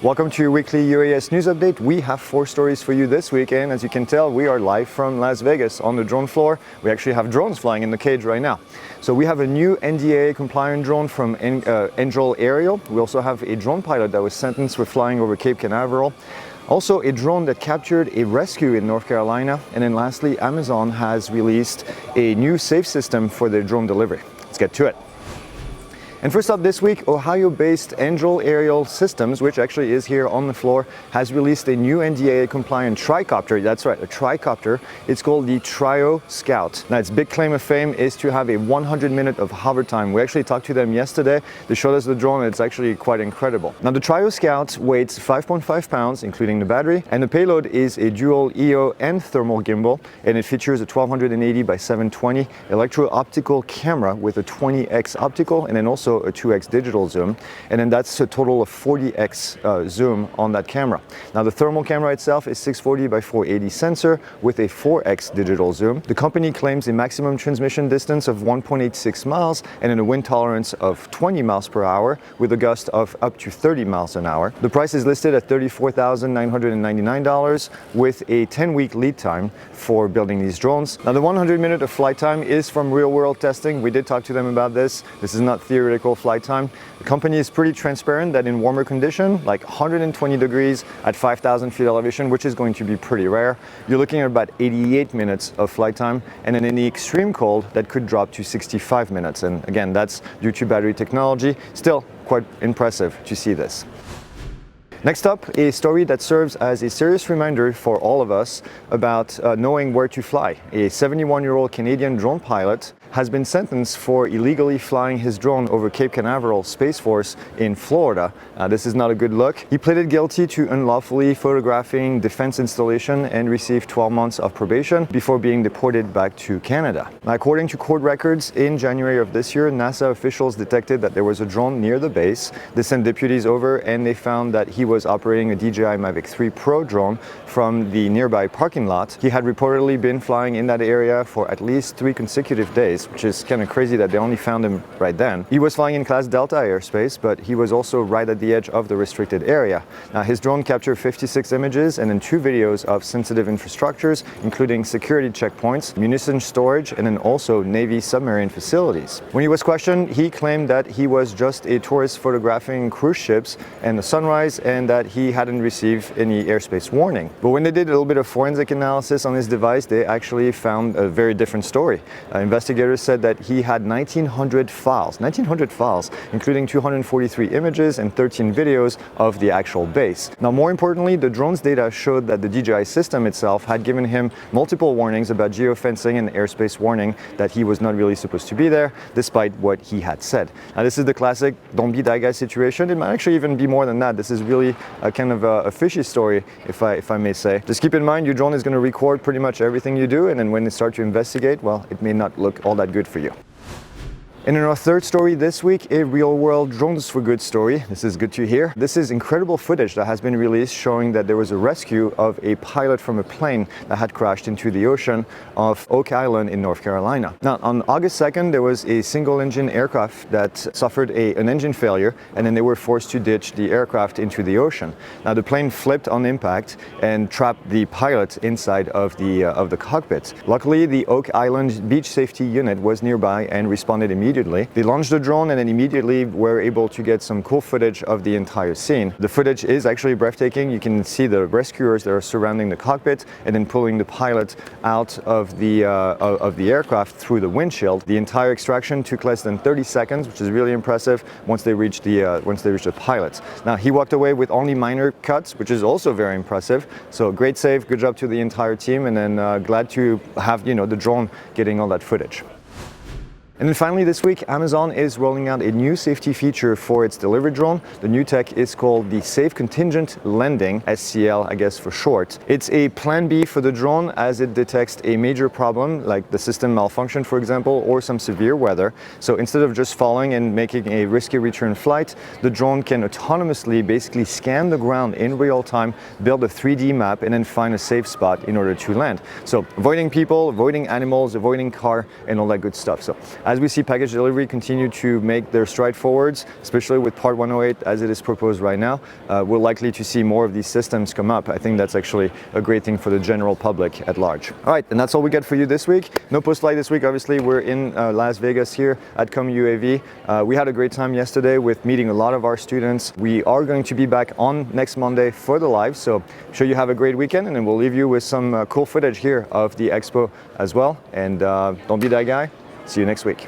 Welcome to your weekly UAS news update. We have 4 stories for you this week, and as you can tell, we are live from Las Vegas on the drone floor. We actually have drones flying in the cage right now. So we have a new NDAA-compliant drone from Angel Aerial. We also have a drone pilot that was sentenced for flying over Cape Canaveral. Also a drone that captured a rescue in North Carolina. And then lastly, Amazon has released a new safe system for their drone delivery. Let's get to it. And first up this week, Ohio-based Angel Aerial Systems, which actually is here on the floor, has released a new NDAA-compliant tricopter. That's right, a tricopter. It's called the Trio Scout. Now, its big claim of fame is to have a 100-minute of hover time. We actually talked to them yesterday. They showed us the drone, and it's actually quite incredible. Now, the Trio Scout weighs 5.5 pounds, including the battery, and the payload is a dual EO and thermal gimbal, and it features a 1280 by 720 electro-optical camera with a 20x optical, and then also a 2x digital zoom, and then that's a total of 40x zoom on that camera. Now the thermal camera itself is 640 by 480 sensor with a 4x digital zoom. The company claims a maximum transmission distance of 1.86 miles and then a wind tolerance of 20 miles per hour with a gust of up to 30 miles an hour. The price is listed at $34,999 with a 10-week lead time for building these drones. Now the 100-minute of flight time is from real-world testing. We did talk to them about this. This is not theoretical flight time. The company is pretty transparent that in warmer condition, like 120 degrees at 5,000 feet elevation, which is going to be pretty rare, you're looking at about 88 minutes of flight time, and then in the extreme cold, that could drop to 65 minutes. And again, that's due to battery technology. Still quite impressive to see this. Next up, a story that serves as a serious reminder for all of us about knowing where to fly. A 71-year-old Canadian drone pilot has been sentenced for illegally flying his drone over Cape Canaveral Space Force in Florida. This is not a good look. He pleaded guilty to unlawfully photographing defense installation and received 12 months of probation before being deported back to Canada. Now, according to court records, in January of this year, NASA officials detected that there was a drone near the base. They sent deputies over and they found that he was operating a DJI Mavic 3 Pro drone from the nearby parking lot. He had reportedly been flying in that area for at least 3 consecutive days, which is kind of crazy that they only found him right then. He was flying in Class Delta airspace, but he was also right at the edge of the restricted area. Now, his drone captured 56 images and then 2 videos of sensitive infrastructures, including security checkpoints, munitions storage, and then also Navy submarine facilities. When he was questioned, he claimed that he was just a tourist photographing cruise ships and the sunrise, and that he hadn't received any airspace warning. But when they did a little bit of forensic analysis on his device, they actually found a very different story. Investigators said that he had 1,900 files, including 243 images and 13 videos of the actual base. Now, more importantly, the drone's data showed that the DJI system itself had given him multiple warnings about geofencing and airspace warning that he was not really supposed to be there, despite what he had said. Now, this is the classic don't be that guy situation. It might actually even be more than that. This is really a kind of a fishy story, if I may say. Just keep in mind, your drone is going to record pretty much everything you do, and then when they start to investigate, well, it may not look all that good for you. And in our third story this week, a real-world drones for good story. This is good to hear. This is incredible footage that has been released showing that there was a rescue of a pilot from a plane that had crashed into the ocean off Oak Island in North Carolina. Now, on August 2nd, there was a single-engine aircraft that suffered an engine failure, and then they were forced to ditch the aircraft into the ocean. Now, the plane flipped on impact and trapped the pilot inside of the cockpit. Luckily, the Oak Island Beach Safety Unit was nearby and responded immediately. They launched the drone and then immediately were able to get some cool footage of the entire scene. The footage is actually breathtaking. You can see the rescuers that are surrounding the cockpit and then pulling the pilot out of the aircraft through the windshield. The entire extraction took less than 30 seconds, which is really impressive once they reached the pilot. Now, he walked away with only minor cuts, which is also very impressive. So great save, good job to the entire team, and then glad to have the drone getting all that footage. And then finally this week, Amazon is rolling out a new safety feature for its delivery drone. The new tech is called the Safe Contingent Landing, SCL, I guess for short. It's a plan B for the drone as it detects a major problem, like the system malfunction, for example, or some severe weather. So instead of just falling and making a risky return flight, the drone can autonomously basically scan the ground in real time, build a 3D map, and then find a safe spot in order to land. So avoiding people, avoiding animals, avoiding car, and all that good stuff. So as we see package delivery continue to make their stride forwards, especially with Part 108 as it is proposed right now, we're likely to see more of these systems come up. I think that's actually a great thing for the general public at large. All right, and that's all we get for you this week. No post-flight this week, obviously. We're in Las Vegas here at Com UAV. We had a great time yesterday with meeting a lot of our students. We are going to be back on next Monday for the live, so I'm sure you have a great weekend, and then we'll leave you with some cool footage here of the expo as well. And don't be that guy. See you next week.